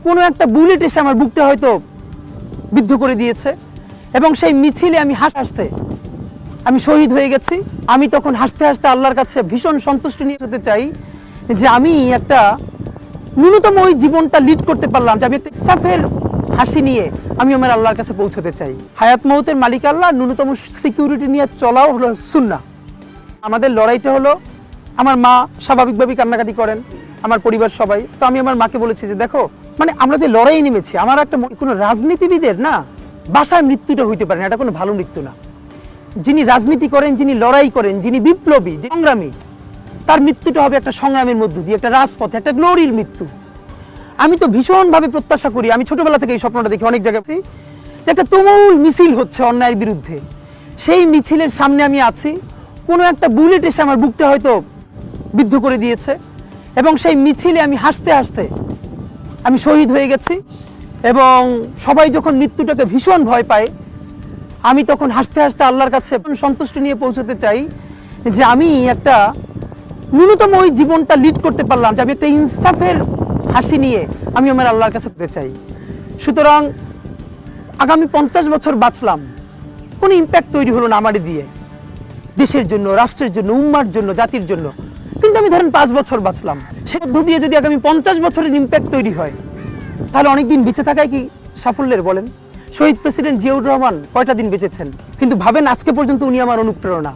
কোনো একটা বুলেট এসে আমার বুকটা হয়তো বিদ্ধ করে দিয়েছে এবং সেই মিছিলে আমি হাসতে আমি শহীদ হয়ে গেছি। আমি তখন হাসতে হাসতে আল্লাহর কাছে ভীষণ সন্তুষ্টি নিয়ে যেতে চাই যে আমি একটা ন্যূনতম ওই জীবনটা লিড করতে পারলাম, যে আমি একটা ইনসাফের হাসি নিয়ে আমি আমার আল্লাহর কাছে পৌঁছতে চাই। হায়াত মৌতের মালিক আল্লাহ, ন্যূনতম সিকিউরিটি নিয়ে চলাও হলো সুন্নাহ। আমাদের লড়াইটা হলো, আমার মা স্বাভাবিকভাবেই কান্নাকাটি করেন, আমার পরিবার সবাই। তো আমি আমার মাকে বলেছি যে দেখো, মানে আমরা যে লড়াই নেমেছি, আমার একটা কোনো রাজনীতিবিদের না বাসায় মৃত্যুটা হইতে পারে না, এটা কোনো ভালো মৃত্যু না। যিনি রাজনীতি করেন, যিনি লড়াই করেন, যিনি বিপ্লবী, সংগ্রামী, তার মৃত্যুটা হবে একটা সংগ্রামের মধ্য দিয়ে, একটা রাজপথে, একটা গ্লোরির মৃত্যু। আমি তো ভীষণভাবে প্রত্যাশা করি, আমি ছোটবেলা থেকে এই স্বপ্নটা দেখি অনেক জায়গায়, যে একটা তুমুল মিছিল হচ্ছে অন্যায়ের বিরুদ্ধে। সেই মিছিলের সামনে আমি আছি, কোনো একটা বুলেট এসে আমার বুকটা হয়তো বিদ্ধ করে দিয়েছে এবং সেই মিছিলে আমি হাসতে হাসতে আমি শহীদ হয়ে গেছি। এবং সবাই যখন মৃত্যুটাকে ভীষণ ভয় পায়, আমি তখন হাসতে হাসতে আল্লাহর কাছে সন্তুষ্টি নিয়ে পৌঁছতে চাই যে আমি একটা ন্যূনতম ওই জীবনটা লিড করতে পারলাম, যে আমি একটা ইনসাফের হাসি নিয়ে আমি আমার আল্লাহর কাছে পেতে চাই। সুতরাং আগামী 50 বছর বাঁচলাম, কোনো ইম্প্যাক্ট তৈরি হলো না আমারই দিয়ে, দেশের জন্য, রাষ্ট্রের জন্য, উম্মার জন্য, জাতির জন্য। কিন্তু আমি ধরেন 5 বছর বাঁচলাম, সে মধ্য দিয়ে যদি আগামী 50 বছরের ইম্প্যাক্ট তৈরি হয়, তাহলে অনেকদিন বেঁচে থাকায় কি সাফল্যের বলেন? শহীদ প্রেসিডেন্ট জিয়াউর রহমান কয়টা দিন বেঁচেছেন, কিন্তু ভাবেন আজকে পর্যন্ত উনি আমার অনুপ্রেরণা।